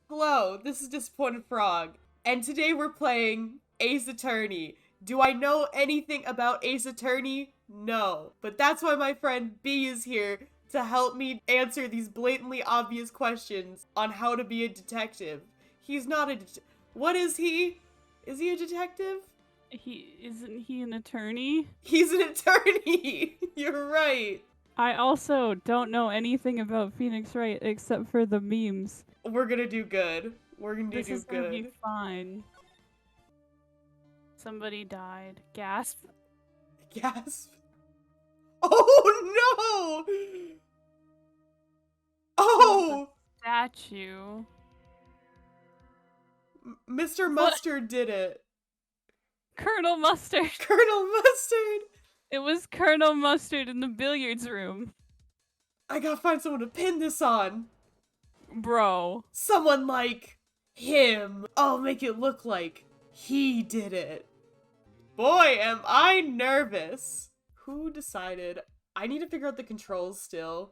Hello, this is Disappointed Frog, and today we're playing Ace Attorney. Do I know anything about Ace Attorney? No. But that's why my friend B is here to help me answer these blatantly obvious questions on how to be a detective. He's not a What is he? Is he a detective? Isn't he an attorney? He's an attorney! You're right. I also don't know anything about Phoenix Wright except for the memes. We're gonna do good. We're gonna This do is gonna be good. fine. Somebody died. Gasp. Gasp. Oh no! Oh! Statue. Mr. Mustard did it. Colonel Mustard. Colonel Mustard! It was Colonel Mustard in the billiards room. I gotta find someone to pin this on. Bro. Someone like him. I'll make it look like he did it. Boy, am I nervous. Who decided? I need to figure out the controls still.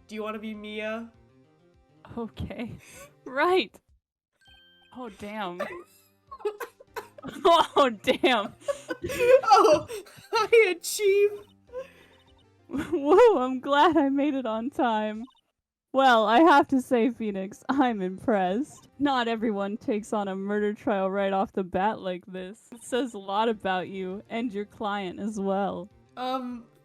Do you want to be Mia? Okay. Right. Oh, damn. Oh, damn. Oh, I achieved. Whoa, I'm glad I made it on time. Well, I have to say, Phoenix, I'm impressed. Not everyone takes on a murder trial right off the bat like this. It says a lot about you, and your client as well.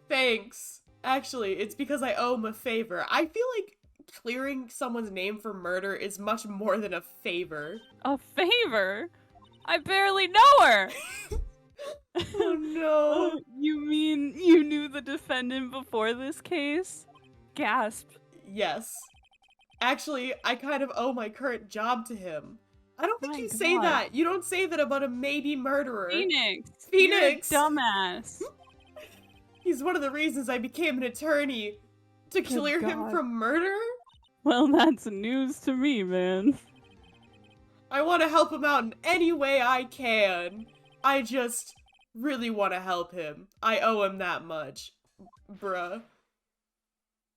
Thanks. Actually, it's because I owe him a favor. I feel like clearing someone's name for murder is much more than a favor. A favor? I barely know her! Oh no. Oh, you mean you knew the defendant before this case? Gasp. Yes. Actually, I kind of owe my current job to him. I don't think My you say God. that. You don't say that about a maybe murderer. Phoenix! Phoenix! You're a dumbass. He's one of the reasons I became an attorney. To Good clear him God. from murder? Well, that's news to me, man. I want to help him out in any way I can. I just really want to help him. I owe him that much. Bruh.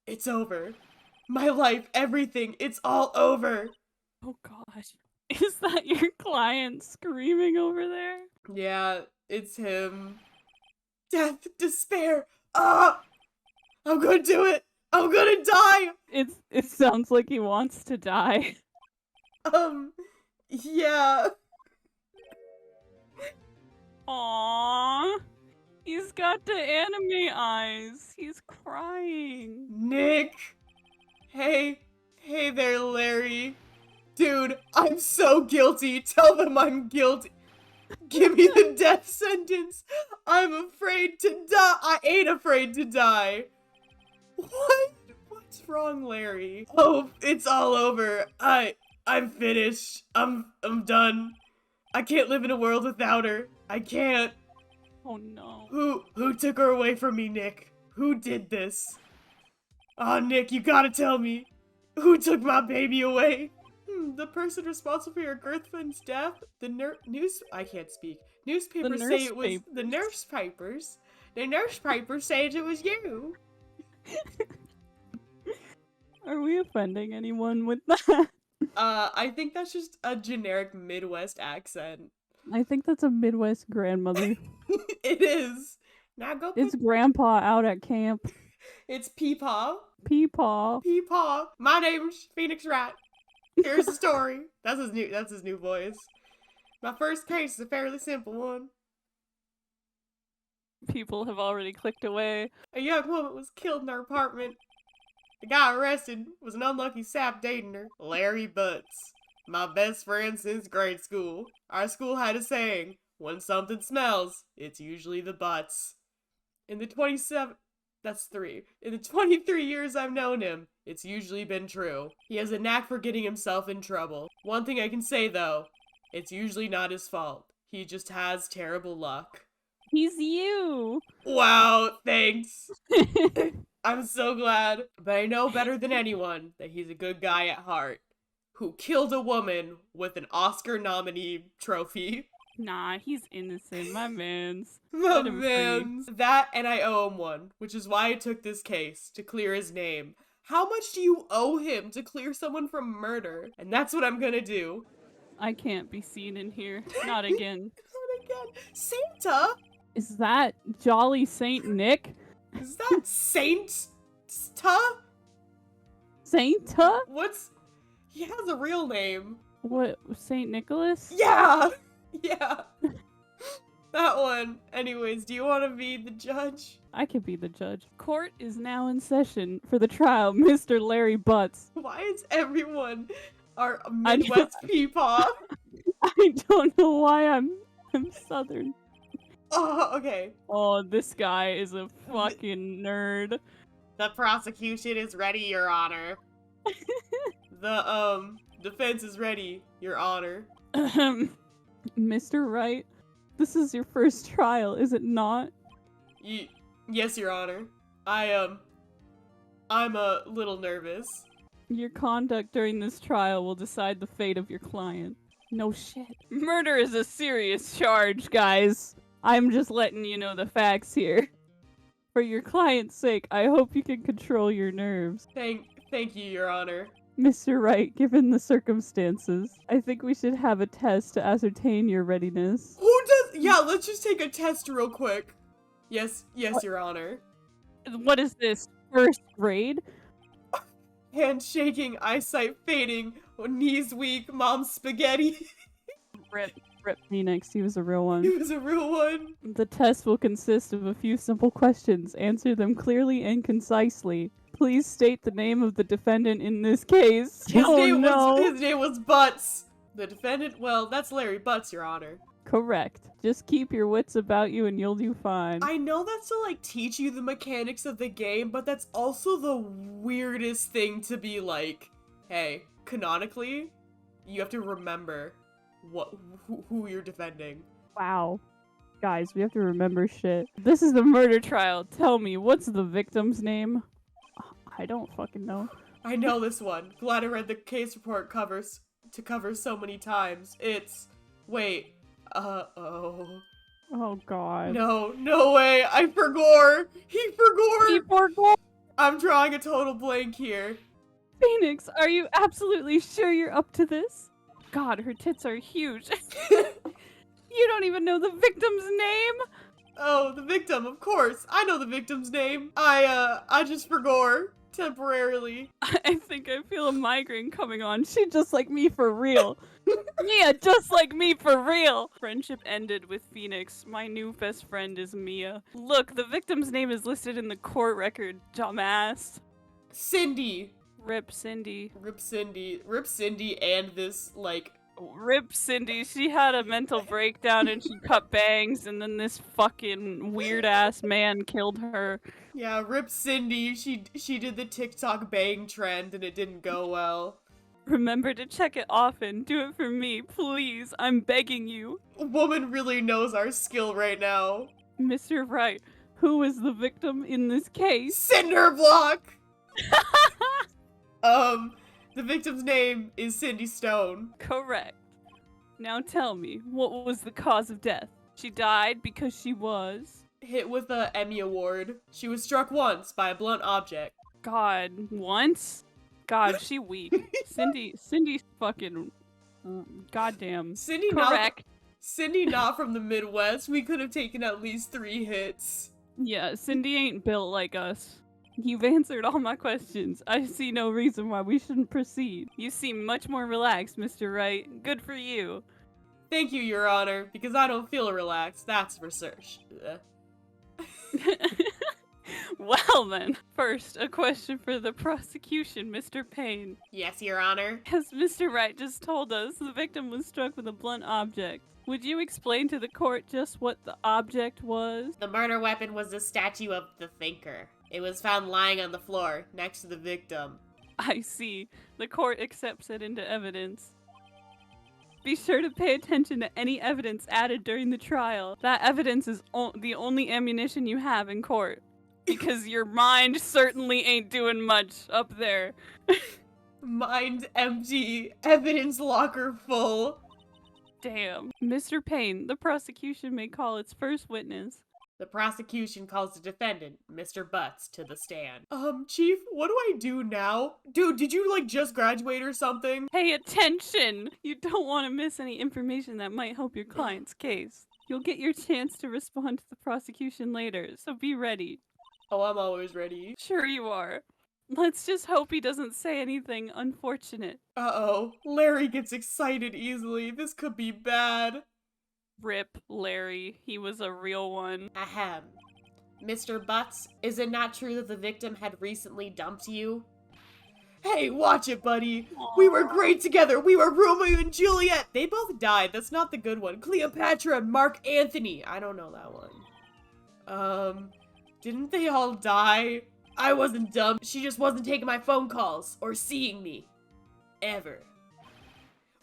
It's over. My life, everything, it's all over. Oh gosh. Is that your client screaming over there? Yeah, it's him. Death, despair. Ah! I'm gonna do it. I'm gonna die. It sounds like he wants to die. Yeah. Aww. He's got the anime eyes. He's crying. Nick. Hey there, Larry. Dude, I'm so guilty. Tell them I'm guilty. Give me the death sentence. I'm afraid to die. I ain't afraid to die. What? What's wrong, Larry? Oh, it's all over. I'm finished. I'm done. I can't live in a world without her. I can't. Oh no. Who took her away from me, Nick? Who did this? Aw, Nick, you gotta tell me. Who took my baby away? The person responsible for your girlfriend's death? I can't speak. Newspapers say it was the nurse papers. The nurse papers says it was you. Are we offending anyone with that? I think that's just a generic Midwest accent. I think that's a Midwest grandmother. It is. Now go put... It's grandpa out at camp. It's Peepaw. Peepaw. Peepaw. My name's Phoenix Wright. Here's the story. That's his new voice. My first case is a fairly simple one. People have already clicked away. A young woman was killed in her apartment. The guy arrested was an unlucky sap dating her, Larry Butts. My best friend since grade school. Our school had a saying, when something smells, it's usually the butts. In the 23 years I've known him, it's usually been true. He has a knack for getting himself in trouble. One thing I can say though, it's usually not his fault. He just has terrible luck. He's you! Wow, thanks. I'm so glad, but I know better than anyone that he's a good guy at heart, who killed a woman with an Oscar nominee trophy. Nah, he's innocent, my mans. My mans. That, and I owe him one, which is why I took this case, to clear his name. How much do you owe him to clear someone from murder? And that's what I'm gonna do. I can't be seen in here. Not again. Not again. Santa? Is that Jolly Saint Nick? Is that Saint-ta? Sainta? He has a real name. What, Saint Nicholas? Yeah! Yeah. That one. Anyways, do you want to be the judge? I could be the judge. Court is now in session for the trial, Mr. Larry Butts. Why is everyone our Midwest peepaw? I don't know why I'm Southern. Oh, okay. Oh, this guy is a fucking nerd. The prosecution is ready, Your Honor. The, defense is ready, Your Honor. Mr. Wright, this is your first trial, is it not? Yes, Your Honor. I'm a little nervous. Your conduct during this trial will decide the fate of your client. No shit. Murder is a serious charge, guys. I'm just letting you know the facts here. For your client's sake, I hope you can control your nerves. Thank you, Your Honor. Mr. Wright, given the circumstances, I think we should have a test to ascertain your readiness. Who does? Yeah, let's just take a test real quick. Yes, Your Honor. What is this? First grade? Hand shaking, eyesight fading, knees weak, mom's spaghetti. Rip Phoenix, he was a real one. He was a real one. The test will consist of a few simple questions. Answer them clearly and concisely. Please state the name of the defendant in this case. His name was Butts. The defendant, well, that's Larry Butts, Your Honor. Correct. Just keep your wits about you and you'll do fine. I know that's to, like, teach you the mechanics of the game, but that's also the weirdest thing to be like, hey, canonically, you have to remember who you're defending. Wow. Guys, we have to remember shit. This is the murder trial. Tell me, what's the victim's name? I don't fucking know. I know this one. Glad I read the case report cover so many times. Wait. Oh god. No way. I forgot. He forgot. I'm drawing a total blank here. Phoenix, are you absolutely sure you're up to this? God, her tits are huge. You don't even know the victim's name? Oh, the victim, of course. I know the victim's name. I just forgot temporarily. I think I feel a migraine coming on. She just like me for real. Mia, just like me for real. Friendship ended with Phoenix. My new best friend is Mia. Look, the victim's name is listed in the court record, dumbass. Cindy. Rip Cindy. Rip Cindy and this, like... Rip Cindy. She had a mental breakdown and she cut bangs and then this fucking weird-ass man killed her. Yeah, rip Cindy. She did the TikTok bang trend and it didn't go well. Remember to check it often. Do it for me, please. I'm begging you. A woman really knows our skill right now. Mr. Wright, who is the victim in this case? Cinder Block! The victim's name is Cindy Stone. Correct. Now tell me, what was the cause of death? She died because she was... hit with a Emmy Award. She was struck once by a blunt object. God, once? God, she weak. Cindy's fucking... goddamn. Correct. Cindy not from the Midwest. We could have taken at least 3 hits. Yeah, Cindy ain't built like us. You've answered all my questions. I see no reason why we shouldn't proceed. You seem much more relaxed, Mr. Wright. Good for you. Thank you, Your Honor, because I don't feel relaxed. That's research. Well then, first, a question for the prosecution, Mr. Payne. Yes, Your Honor. As Mr. Wright just told us, the victim was struck with a blunt object. Would you explain to the court just what the object was? The murder weapon was the statue of the Thinker. It was found lying on the floor, next to the victim. I see. The court accepts it into evidence. Be sure to pay attention to any evidence added during the trial. That evidence is the only ammunition you have in court. Because your mind certainly ain't doing much up there. Mind empty, evidence locker full. Damn. Mr. Payne, the prosecution may call its first witness. The prosecution calls the defendant, Mr. Butts, to the stand. Chief, what do I do now? Dude, did you, like, just graduate or something? Pay attention! You don't want to miss any information that might help your client's case. You'll get your chance to respond to the prosecution later, so be ready. Oh, I'm always ready. Sure you are. Let's just hope he doesn't say anything unfortunate. Uh-oh. Larry gets excited easily. This could be bad. Rip Larry. He was a real one. Ahem. Mr. Butts, is it not true that the victim had recently dumped you? Hey, watch it, buddy. We were great together. We were Romeo and Juliet. They both died. That's not the good one. Cleopatra and Mark Anthony. I don't know that one. Didn't they all die? I wasn't dumb. She just wasn't taking my phone calls or seeing me. Ever.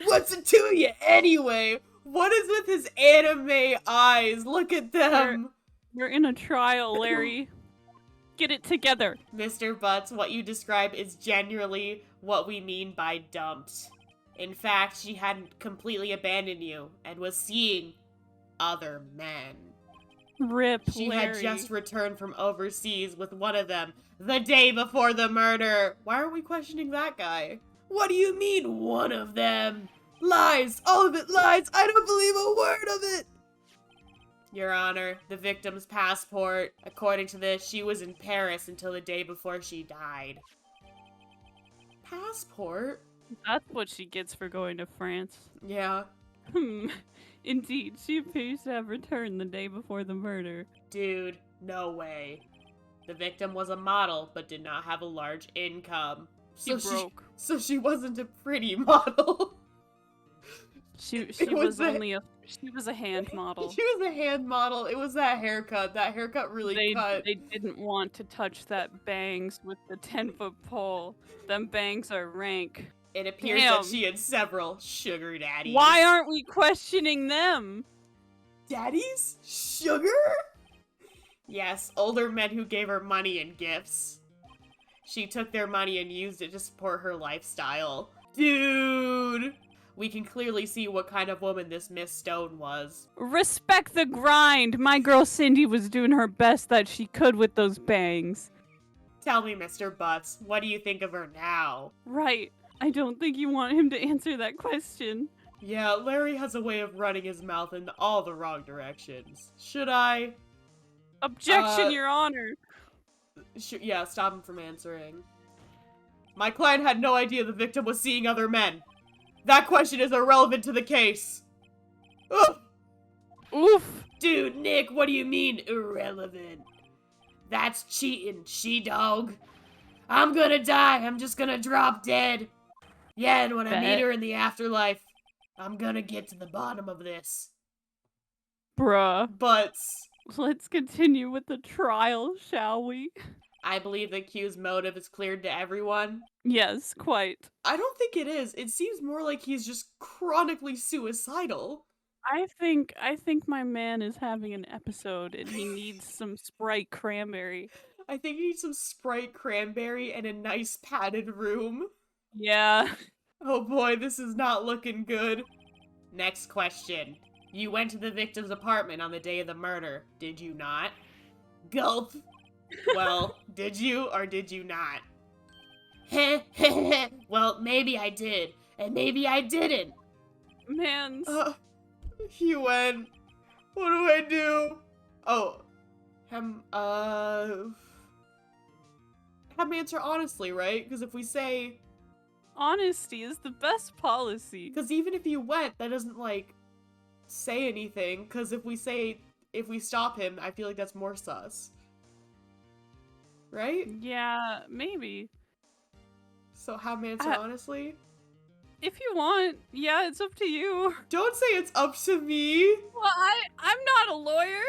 What's it to you anyway? What is with his anime eyes? Look at them. We're in a trial, Larry. Get it together. Mr. Butts, what you describe is genuinely what we mean by dumped. In fact, she hadn't completely abandoned you and was seeing other men. Rip She Larry. had just returned from overseas with one of them the day before the murder. Why aren't we questioning that guy? What do you mean, one of them? Lies! All of it lies! I don't believe a word of it! Your Honor, the victim's passport. According to this, she was in Paris until the day before she died. Passport? That's what she gets for going to France. Yeah. Indeed, she appears to have returned the day before the murder. Dude, no way. The victim was a model, but did not have a large income. She broke. So she wasn't a pretty model. She It was was only a she was a hand model. She was a hand model. It was that haircut. That haircut really cut. They didn't want to touch that bangs with the 10-foot pole. Them bangs are rank. It appears Damn. that she had several sugar daddies. Why aren't we questioning them? Daddies? Sugar? Yes, older men who gave her money and gifts. She took their money and used it to support her lifestyle. Dude! We can clearly see what kind of woman this Miss Stone was. Respect the grind. My girl Cindy was doing her best that she could with those bangs. Tell me, Mr. Butts, what do you think of her now? Right. I don't think you want him to answer that question. Yeah, Larry has a way of running his mouth in all the wrong directions. Should I? Objection, Your Honor. Yeah, stop him from answering. My client had no idea the victim was seeing other men. That question is irrelevant to the case. Ugh. Oof. Dude, Nick, what do you mean, irrelevant? That's cheating, she-dog. I'm gonna die. I'm just gonna drop dead. Yeah, and when I meet her in the afterlife, I'm gonna get to the bottom of this. Bruh. Butts. Let's continue with the trial, shall we? I believe the accused's motive is cleared to everyone. Yes, quite. I don't think it is. It seems more like he's just chronically suicidal. I think my man is having an episode and he needs some Sprite cranberry. I think he needs some Sprite cranberry and a nice padded room. Yeah. Oh boy, this is not looking good. Next question. You went to the victim's apartment on the day of the murder, did you not? Gulp. Well, did you or did you not? Heh heh heh. Well, maybe I did, and maybe I didn't. Man. He went. What do I do? Oh. Have him answer honestly, right? Because if we say... Honesty is the best policy. Because even if you went, that doesn't, like, say anything. Because if we stop him, I feel like that's more sus. Right? Yeah, maybe. So have him answer honestly? If you want, yeah, it's up to you. Don't say it's up to me! Well, I'm not a lawyer.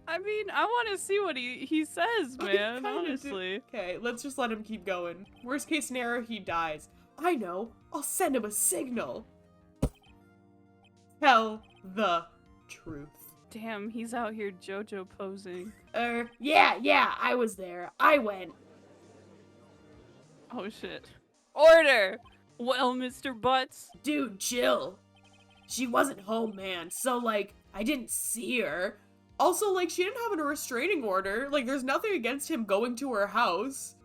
I mean, I want to see what he says, man, honestly. Okay, let's just let him keep going. Worst case scenario, he dies. I know. I'll send him a signal. Tell the truth. Damn, he's out here JoJo posing. Yeah, I was there. I went. Oh shit. Order! Well, Mr. Butts. Dude, chill. She wasn't home, man, so, like, I didn't see her. Also, like, she didn't have a restraining order. Like, there's nothing against him going to her house.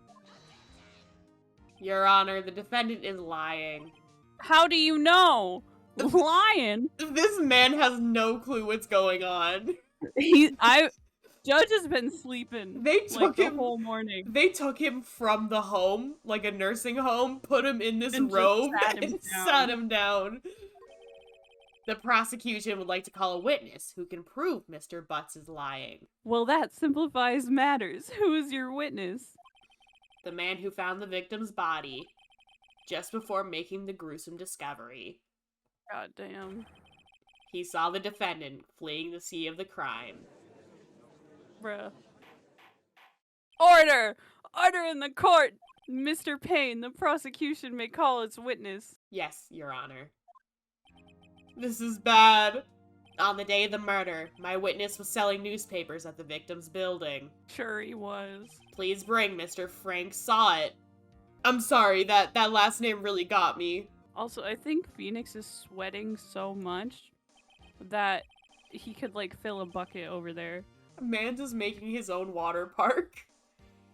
Your Honor, the defendant is lying. How do you know? Lying. This man has no clue what's going on. Judge has been sleeping They took like the him whole morning. They took him from the home, like a nursing home, put him in this And just robe, sat him and down. sat him down. The prosecution would like to call a witness who can prove Mr. Butts is lying. Well, that simplifies matters. Who is your witness? The man who found the victim's body just before making the gruesome discovery. God damn. He saw the defendant fleeing the scene of the crime. Bruh. Order! Order in the court! Mr. Payne, the prosecution may call its witness. Yes, Your Honor. This is bad. On the day of the murder, my witness was selling newspapers at the victim's building. Sure he was. Please bring Mr. Frank Saw It. I'm sorry, that last name really got me. Also, I think Phoenix is sweating so much that he could, like, fill a bucket over there. Amanda's making his own water park.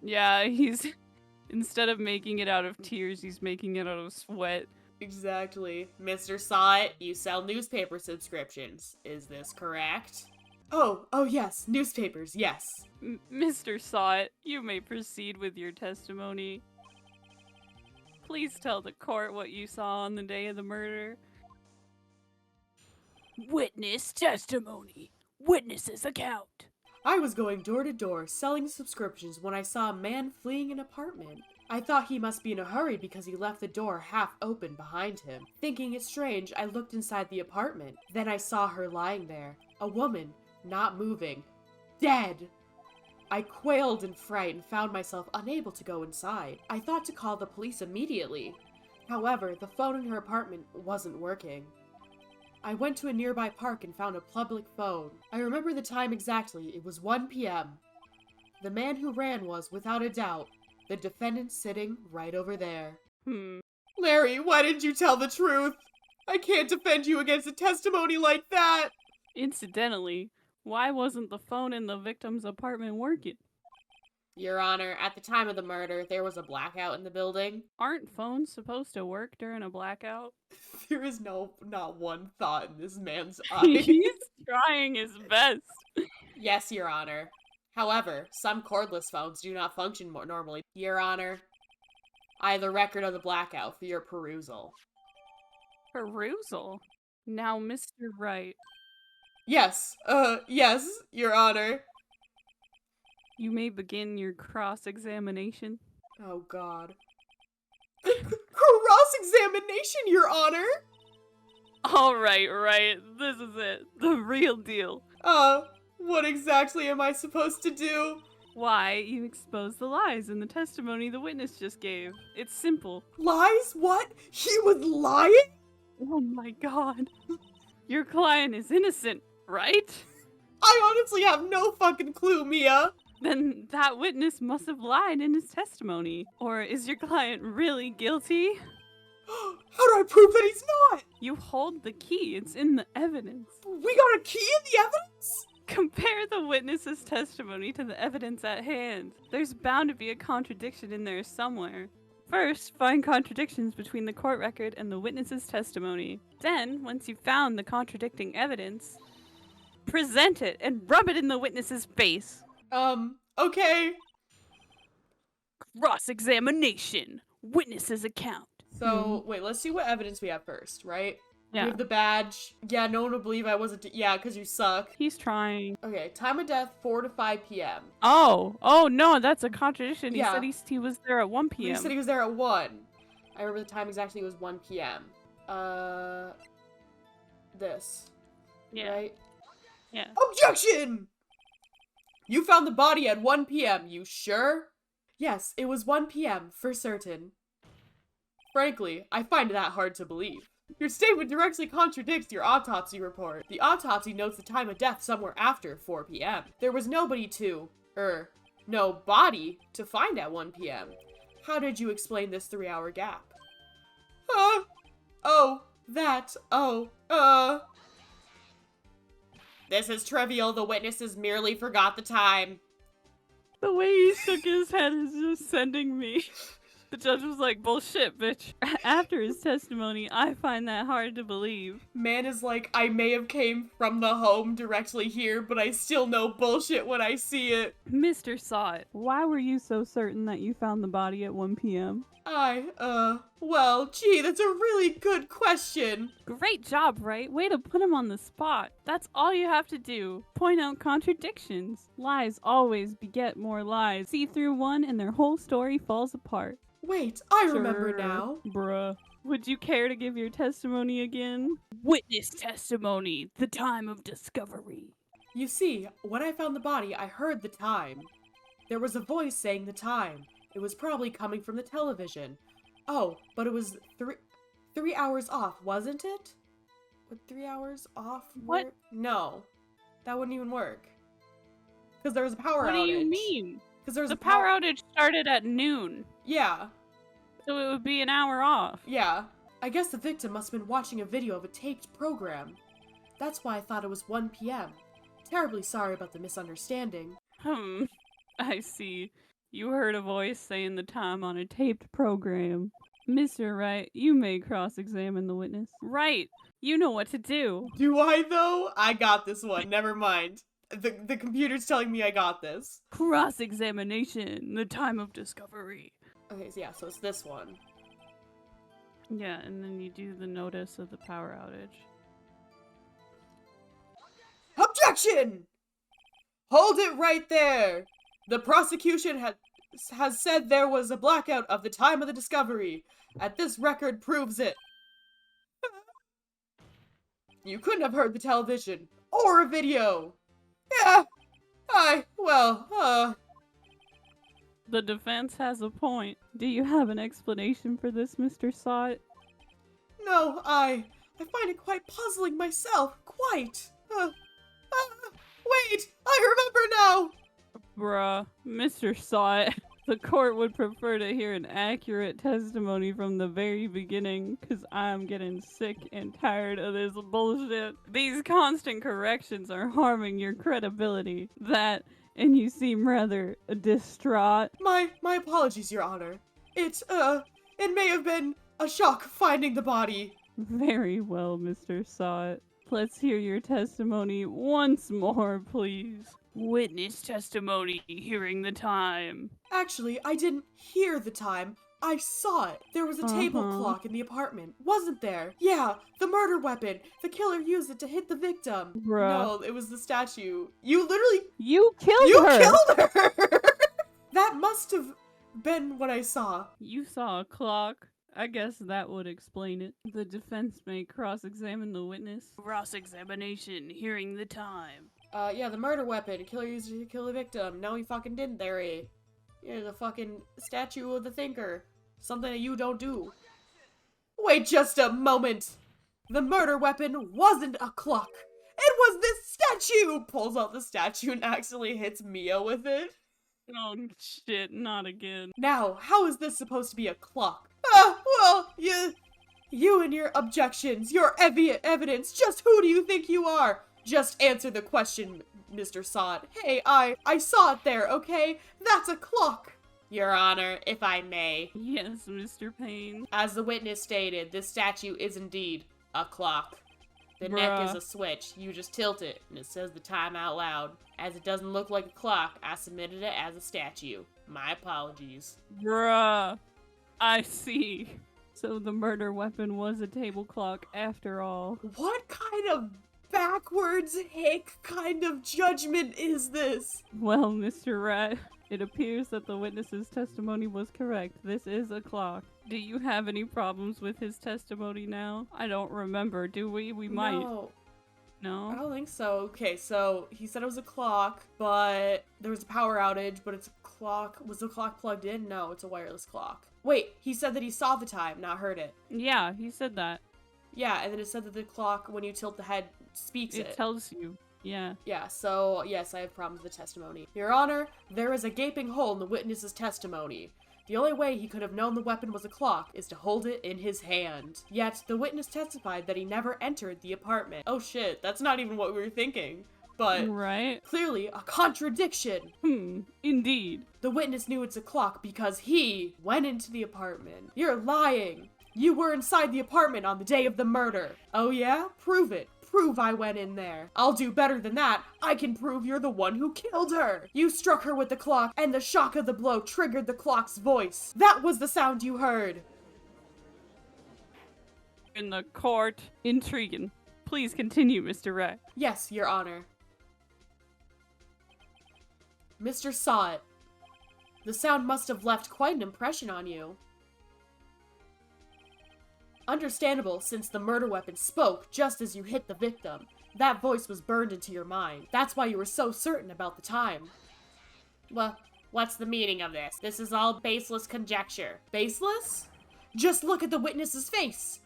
Yeah, he's... Instead of making it out of tears, he's making it out of sweat. Exactly. Mr. Saw It, you sell newspaper subscriptions. Is this correct? Oh yes, newspapers, yes. Mr. Saw It, you may proceed with your testimony. Please tell the court what you saw on the day of the murder. Witness testimony. Witness's account. I was going door to door selling subscriptions when I saw a man fleeing an apartment. I thought he must be in a hurry because he left the door half open behind him. Thinking it strange, I looked inside the apartment. Then I saw her lying there. A woman, not moving. Dead! I quailed in fright and found myself unable to go inside. I thought to call the police immediately. However, the phone in her apartment wasn't working. I went to a nearby park and found a public phone. I remember the time exactly. It was 1 p.m. The man who ran was, without a doubt, the defendant sitting right over there. Larry, why didn't you tell the truth? I can't defend you against a testimony like that! Incidentally, why wasn't the phone in the victim's apartment working? Your Honor, at the time of the murder, there was a blackout in the building. Aren't phones supposed to work during a blackout? There is not one thought in this man's He's eyes. trying his best. Yes, Your Honor. However, some cordless phones do not function more normally. Your Honor, I have the record of the blackout for your perusal. Perusal? Now, Mr. Wright. Yes, yes, Your Honor. You may begin your cross-examination. Oh, God. Cross-examination, Your Honor? Alright, right. This is it. The real deal. What exactly am I supposed to do? Why, you expose the lies in the testimony the witness just gave. It's simple. Lies? What? He was lying? Oh my god. Your client is innocent, right? I honestly have no fucking clue, Mia. Then that witness must have lied in his testimony. Or is your client really guilty? How do I prove that he's not? You hold the key. It's in the evidence. We got a key in the evidence? Compare the witness's testimony to the evidence at hand. There's bound to be a contradiction in there somewhere. First, find contradictions between the court record and the witness's testimony. Then, once you've found the contradicting evidence, present it and rub it in the witness's face. Okay. Cross-examination. Witness's account. So, wait, let's see what evidence we have first, right? Yeah. We have the badge. Yeah, no one will believe I wasn't. Yeah, because you suck. He's trying. Okay, time of death 4 to 5 p.m. Oh no, that's a contradiction. He Yeah. said he was there at 1 He p.m. said he was there at 1. I remember the time exactly was 1 p.m. This. Yeah. Right? Yeah. Objection! You found the body at 1 p.m., you sure? Yes, it was 1 p.m., for certain. Frankly, I find that hard to believe. Your statement directly contradicts your autopsy report. The autopsy notes the time of death somewhere after 4 p.m. There was no body to find at 1 p.m. How did you explain this 3-hour gap? This is trivial. The witnesses merely forgot the time. The way he shook his head is just sending me. The judge was like, bullshit, bitch. After his testimony, I find that hard to believe. Man is like, I may have came from the home directly here, but I still know bullshit when I see it. Mr. Saw It. Why were you so certain that you found the body at 1 p.m.? Well, gee, that's a really good question. Great job, right? Way to put him on the spot. That's all you have to do. Point out contradictions. Lies always beget more lies. See through one and their whole story falls apart. Wait, I remember Sure, now. Bruh. Would you care to give your testimony again? Witness testimony. The time of discovery. You see, when I found the body, I heard the time. There was a voice saying the time. It was probably coming from the television. Oh, but it was three hours off, wasn't it? Would 3 hours off What? work? No, that wouldn't even work. Because there was a power outage. What do you mean? Because there was The a power outage started at noon, Yeah, so it would be an hour off. yeah. I guess the victim must have been watching a video of a taped program. That's why I thought it was 1 p.m. Terribly sorry about the misunderstanding. I see. You heard a voice saying the time on a taped program. Mr. Wright, you may cross-examine the witness. Right. You know what to do. Do I, though? I got this one. Never mind. The computer's telling me I got this. Cross-examination. The time of discovery. Okay, so yeah, so it's this one. Yeah, and then you do the notice of the power outage. Objection! Hold it right there! The prosecution has said there was a blackout of the time of the discovery. At this record proves it. You couldn't have heard the television or a video. Yeah, The defense has a point. Do you have an explanation for this, Mr. Sott? no, I find it quite puzzling myself, quite. Wait, I remember now! Bruh, Mr. Sott, the court would prefer to hear an accurate testimony from the very beginning, cause I'm getting sick and tired of this bullshit. These constant corrections are harming your credibility. That, and you seem rather distraught. My apologies, Your Honor. It may have been a shock finding the body. Very well, Mr. Sott. Let's hear your testimony once more, please. Witness testimony, hearing the time. Actually, I didn't hear the time. I saw it. There was a table clock in the apartment, wasn't there? Yeah, the murder weapon. The killer used it to hit the victim. Bruh. No, it was the statue. You literally... You killed You her! killed her! That must have been what I saw. You saw a clock. I guess that would explain it. The defense may cross-examine the witness. Cross-examination, hearing the time. Yeah, the murder weapon. Killer used it to kill the victim. No, he fucking didn't, there, eh? Yeah, the fucking statue of the thinker. Something that you don't do. Wait just a moment! The murder weapon wasn't a clock! It was this statue! Pulls out the statue and accidentally hits Mia with it. Oh shit, not again. Now, how is this supposed to be a clock? Well, you and your objections, your evidence, just who do you think you are? Just answer the question, Mr. Sott. Hey, I saw it there, okay? That's a clock! Your Honor, if I may. Yes, Mr. Payne. As the witness stated, this statue is indeed a clock. The neck is a switch. You just tilt it, and it says the time out loud. As it doesn't look like a clock, I submitted it as a statue. My apologies. Bruh. I see. So the murder weapon was a table clock after all. What kind of backwards hick kind of judgment is this? Well, Mr. Rat, it appears that the witness's testimony was correct. This is a clock. Do you have any problems with his testimony now? I don't remember, do we? We might. No. No? I don't think so. Okay, so he said it was a clock, but there was a power outage, but it's a clock. Was the clock plugged in? No, it's a wireless clock. Wait, he said that he saw the time, not heard it. Yeah, he said that. Yeah, and then it said that the clock, when you tilt the head, speaks it. It tells you. Yeah. Yeah, so, yes, I have problems with the testimony. Your Honor, there is a gaping hole in the witness's testimony. The only way he could have known the weapon was a clock is to hold it in his hand. Yet, the witness testified that he never entered the apartment. Oh shit, that's not even what we were thinking. but Right? clearly a contradiction. Indeed. The witness knew it's a clock because he went into the apartment. You're lying. You were inside the apartment on the day of the murder. Oh yeah? Prove it. Prove I went in there. I'll do better than that. I can prove you're the one who killed her. You struck her with the clock, and the shock of the blow triggered the clock's voice. That was the sound you heard. In the court. Intriguing. Please continue, Mr. Wright. Yes, Your Honor. Mr. Saw it. The sound must have left quite an impression on you. Understandable, since the murder weapon spoke just as you hit the victim. That voice was burned into your mind. That's why you were so certain about the time. Well, what's the meaning of this? This is all baseless conjecture. Baseless? Just look at the witness's face.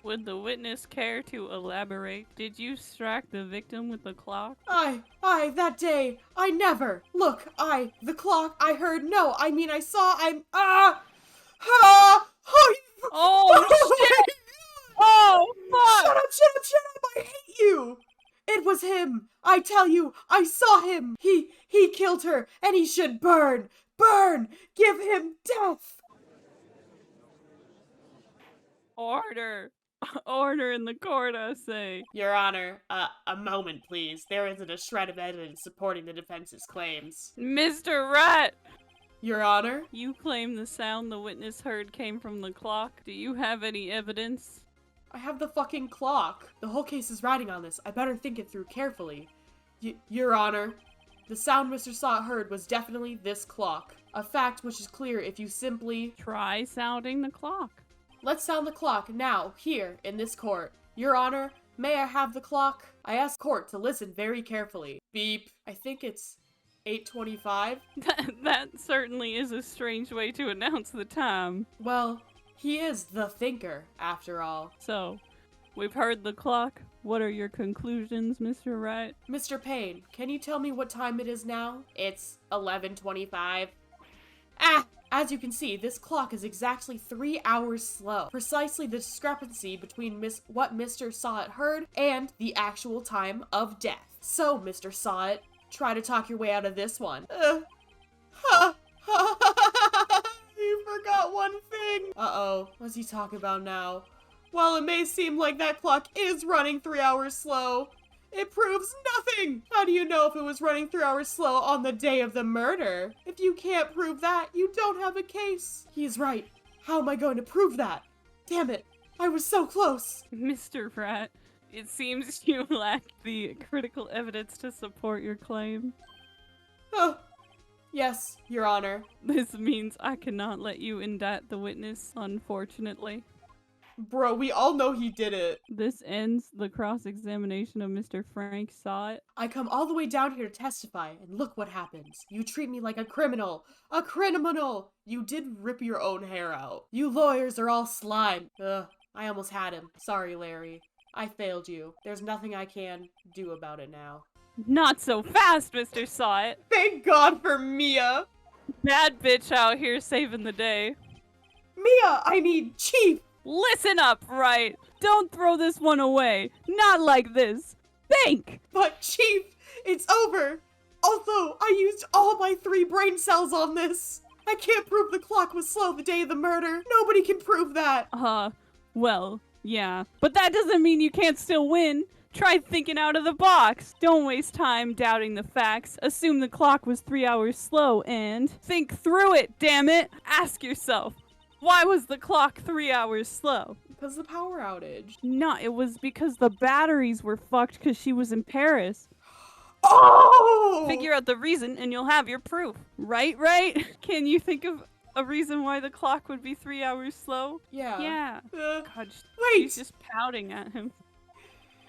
Would the witness care to elaborate? Did you strike the victim with the clock? That day, I never. Look, the clock, I heard, no, I mean I saw, Oh, shit! Oh, fuck! Shut up, I hate you! It was him! I tell you, I saw him! He killed her, and he should burn! Burn! Give him death! Order! Order in the court, I say. Your Honor, a moment, please. There isn't a shred of evidence supporting the defense's claims. Mr. Wright! Your Honor? You claim the sound the witness heard came from the clock. Do you have any evidence? I have the fucking clock. The whole case is riding on this. I better think it through carefully. Your Honor, the sound Mr. Saw heard was definitely this clock. A fact which is clear if you simply... Try sounding the clock. Let's sound the clock now, here, in this court. Your Honor, may I have the clock? I ask court to listen very carefully. Beep. I think it's 8:25. That certainly is a strange way to announce the time. Well, he is the thinker, after all. So, we've heard the clock. What are your conclusions, Mr. Wright? Mr. Payne, can you tell me what time it is now? It's 11:25. As you can see, this clock is exactly 3 hours slow. Precisely the discrepancy between what Mr. Sawit heard and the actual time of death. So, Mr. Sawit, try to talk your way out of this one. You forgot one thing. Uh-oh, what's he talking about now? While it may seem like that clock is running 3 hours slow, it proves nothing! How do you know if it was running 3 hours slow on the day of the murder? If you can't prove that, you don't have a case. He's right. How am I going to prove that? Damn it, I was so close. Mr. Wright, it seems you lack the critical evidence to support your claim. Oh, yes, Your Honor. This means I cannot let you indict the witness, unfortunately. Bro, we all know he did it. This ends the cross-examination of Mr. Frank Sawit. I come all the way down here to testify, and look what happens. You treat me like a criminal. A criminal! You did rip your own hair out. You lawyers are all slime. Ugh, I almost had him. Sorry, Larry. I failed you. There's nothing I can do about it now. Not so fast, Mr. Sawit! Thank God for Mia! Bad bitch out here saving the day. Mia! I mean, Chief! Listen up, Wright! Don't throw this one away! Not like this! Think! But Chief, it's over! Although I used all my 3 brain cells on this! I can't prove the clock was slow the day of the murder! Nobody can prove that! Well, yeah. But that doesn't mean you can't still win! Try thinking out of the box! Don't waste time doubting the facts. Assume the clock was 3 hours slow and think through it, damn it! Ask yourself, why was the clock 3 hours slow? Because the power outage. No, it was because the batteries were fucked because she was in Paris. Oh! Figure out the reason and you'll have your proof. Right? Can you think of a reason why the clock would be 3 hours slow? Yeah. Yeah. God, wait! she's just pouting at him.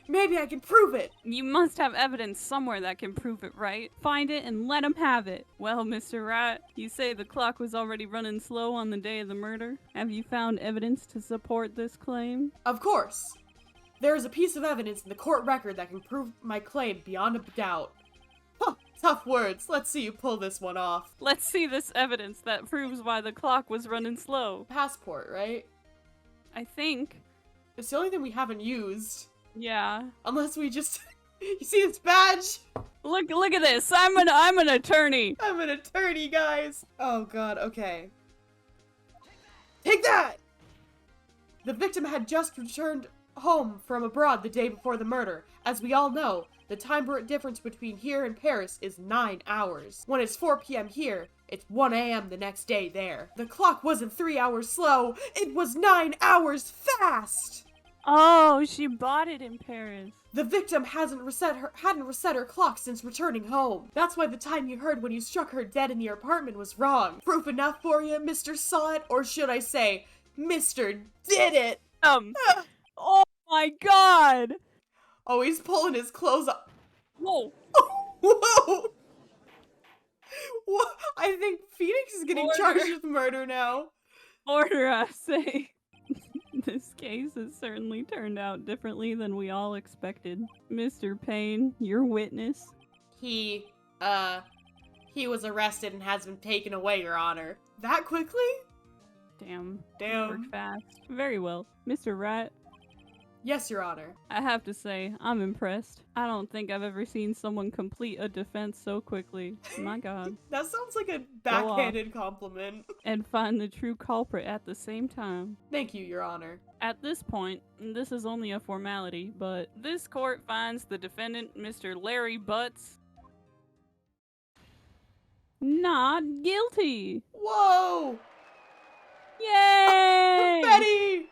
Maybe I can prove it! You must have evidence somewhere that can prove it, right? Find it and let him have it. Well, Mr. Wright, you say the clock was already running slow on the day of the murder. Have you found evidence to support this claim? Of course. There is a piece of evidence in the court record that can prove my claim beyond a doubt. Huh, tough words. Let's see you pull this one off. Let's see this evidence that proves why the clock was running slow. Passport, right? I think. It's the only thing we haven't used. Yeah. Unless we just... You see this badge? Look at this. I'm an attorney. I'm an attorney, guys. Oh god, okay. Take that! The victim had just returned home from abroad the day before the murder. As we all know, the time difference between here and Paris is 9 hours. When it's 4 p.m. here, it's 1 a.m. the next day there. The clock wasn't 3 hours slow, it was 9 hours fast! Oh, she bought it in Paris. The victim hadn't reset her clock since returning home. That's why the time you heard when you struck her dead in your apartment was wrong. Proof enough for you, Mr. Saw It, or should I say, Mr. Did It? Oh my god! Oh, he's pulling his clothes up. Whoa. Whoa! What? I think Phoenix is getting Order. charged with murder now. Order, I say. This case has certainly turned out differently than we all expected. Mr. Payne, your witness. He was arrested and has been taken away, Your Honor. That quickly? Damn. Damn. Worked fast. Very well. Mr. Wright, Yes, Your Honor. I have to say, I'm impressed. I don't think I've ever seen someone complete a defense so quickly. My god. That sounds like a backhanded compliment. And find the true culprit at the same time. Thank you, Your Honor. At this point, this is only a formality, but this court finds the defendant, Mr. Larry Butts, not guilty. Whoa! Yay! Betty!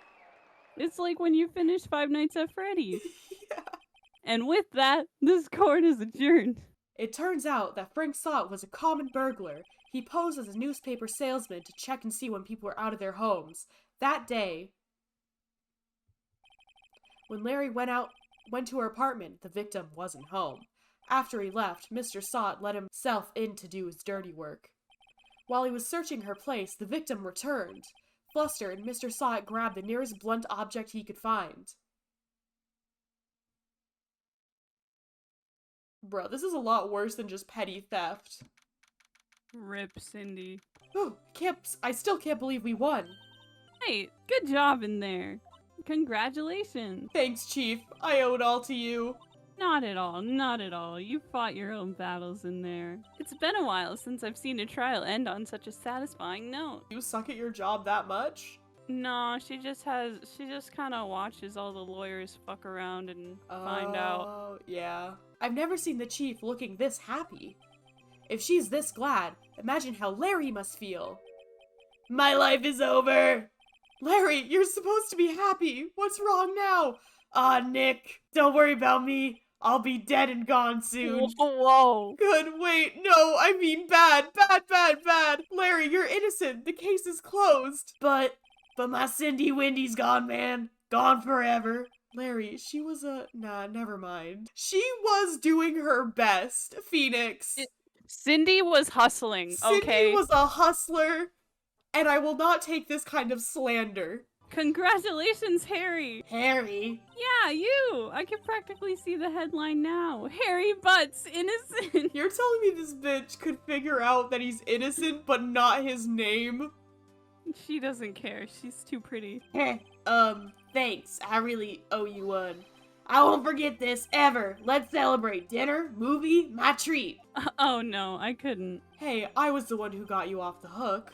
It's like when you finish Five Nights at Freddy's. Yeah. And with that, this court is adjourned. It turns out that Frank Sott was a common burglar. He posed as a newspaper salesman to check and see when people were out of their homes. That day, when Larry went to her apartment, the victim wasn't home. After he left, Mr. Sott let himself in to do his dirty work. While he was searching her place, the victim returned. Flustered, Mr. Sott grabbed the nearest blunt object he could find. Bro, this is a lot worse than just petty theft. Rip, Cindy. Oh, I still can't believe we won. Hey, good job in there. Congratulations. Thanks, Chief. I owe it all to you. Not at all, not at all. You fought your own battles in there. It's been a while since I've seen a trial end on such a satisfying note. You suck at your job that much? No, she just kind of watches all the lawyers fuck around and find out. Oh, yeah. I've never seen the Chief looking this happy. If she's this glad, imagine how Larry must feel. My life is over! Larry, you're supposed to be happy. What's wrong now? Nick, don't worry about me. I'll be dead and gone soon. Whoa. Good, wait, no, I mean bad. Larry, you're innocent. The case is closed. But my Cindy Windy's gone, man. Gone forever. Larry, she was nah, never mind. She was doing her best, Phoenix. Cindy was hustling, okay? Cindy was a hustler, and I will not take this kind of slander. Congratulations, Harry! Harry? Yeah, you! I can practically see the headline now. Harry Butts, innocent! You're telling me this bitch could figure out that he's innocent, but not his name? She doesn't care. She's too pretty. Thanks. I really owe you one. I won't forget this, ever. Let's celebrate. Dinner, movie, my treat. Oh no, I couldn't. Hey, I was the one who got you off the hook.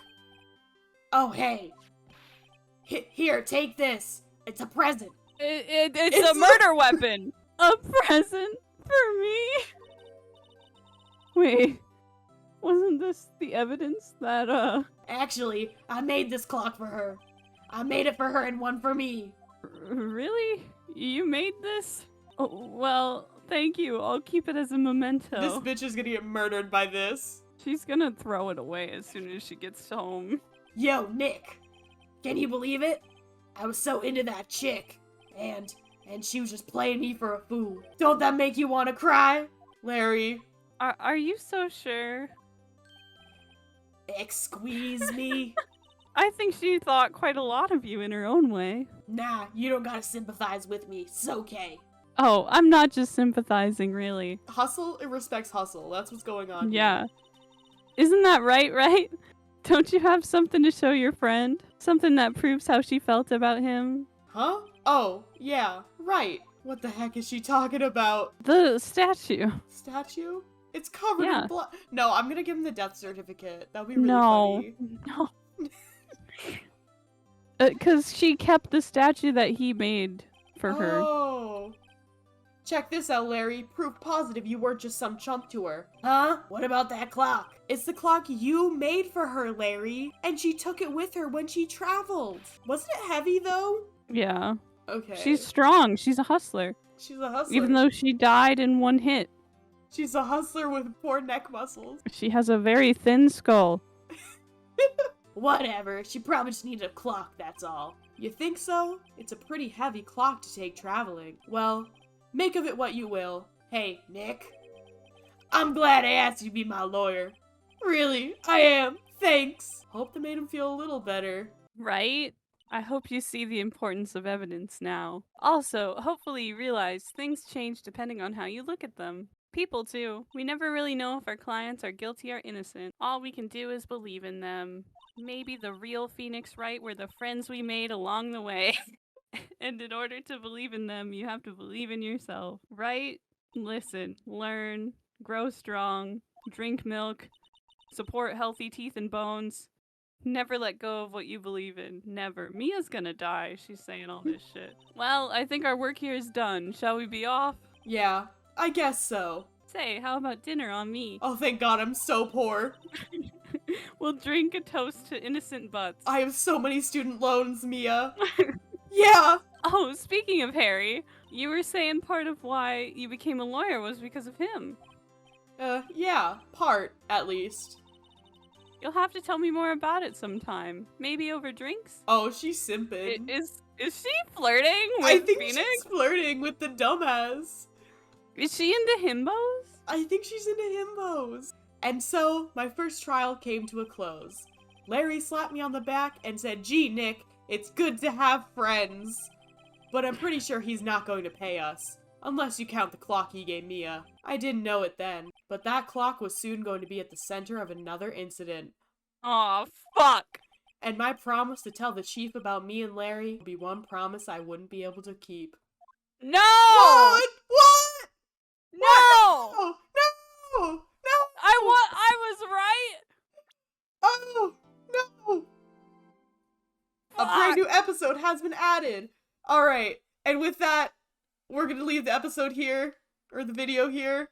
Oh, hey. Here, take this. It's a present. It's a murder weapon! A present for me? Wait, wasn't this the evidence that, Actually, I made this clock for her. I made it for her and one for me. Really? You made this? Oh, well, thank you. I'll keep it as a memento. This bitch is gonna get murdered by this. She's gonna throw it away as soon as she gets home. Yo, Nick. Can you believe it? I was so into that chick. And she was just playing me for a fool. Don't that make you want to cry? Larry. Are you so sure? Squeeze me? I think she thought quite a lot of you in her own way. Nah, you don't gotta sympathize with me. It's okay. Oh, I'm not just sympathizing, really. Hustle, it respects hustle. That's what's going on Yeah. here. Isn't that right? Don't you have something to show your friend? Something that proves how she felt about him? Huh? Oh, yeah, right. What the heck is she talking about? The statue. Statue? It's covered Yeah. in blood. No, I'm gonna give him the death certificate. That would be really No. funny. No. Because she kept the statue that he made for her. Oh. Check this out, Larry. Proof positive you weren't just some chump to her. Huh? What about that clock? It's the clock you made for her, Larry. And she took it with her when she traveled. Wasn't it heavy, though? Yeah. Okay. She's strong. She's a hustler. She's a hustler. Even though she died in one hit. She's a hustler with poor neck muscles. She has a very thin skull. Whatever. She probably just needed a clock, that's all. You think so? It's a pretty heavy clock to take traveling. Well, make of it what you will. Hey, Nick. I'm glad I asked you to be my lawyer. Really, I am. Thanks. Hope that made him feel a little better. Right? I hope you see the importance of evidence now. Also, hopefully you realize things change depending on how you look at them. People too. We never really know if our clients are guilty or innocent. All we can do is believe in them. Maybe the real Phoenix Wright were the friends we made along the way. And in order to believe in them, you have to believe in yourself. Right? Listen, learn, grow strong, drink milk, support healthy teeth and bones. Never let go of what you believe in. Never. Mia's gonna die. She's saying all this shit. Well, I think our work here is done. Shall we be off? Yeah, I guess so. Say, how about dinner on me? Oh, thank God, I'm so poor. We'll drink a toast to innocent butts. I have so many student loans, Mia. Yeah! Oh, speaking of Harry, you were saying part of why you became a lawyer was because of him. Yeah, part, at least. You'll have to tell me more about it sometime. Maybe over drinks? Oh, she's simping. Is she flirting with I think Phoenix? she's flirting with the dumbass. Is she into himbos? I think she's into himbos. And so, my first trial came to a close. Larry slapped me on the back and said, "Gee, Nick, it's good to have friends." But I'm pretty sure he's not going to pay us. Unless you count the clock he gave Mia. I didn't know it then, but that clock was soon going to be at the center of another incident. Aw, fuck! And my promise to tell the chief about me and Larry would be one promise I wouldn't be able to keep. No! What? What? No! No! No! No! I was right! Oh! No! A brand new episode has been added! Alright, and with that, we're gonna leave the episode here, or the video here.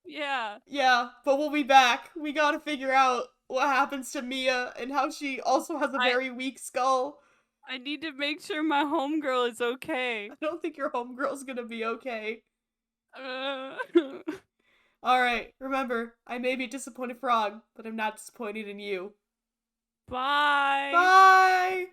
Yeah. Yeah, but we'll be back. We gotta figure out what happens to Mia and how she also has a very weak skull. I need to make sure my homegirl is okay. I don't think your homegirl's gonna be okay. Alright, remember, I may be a disappointed frog, but I'm not disappointed in you. Bye! Bye!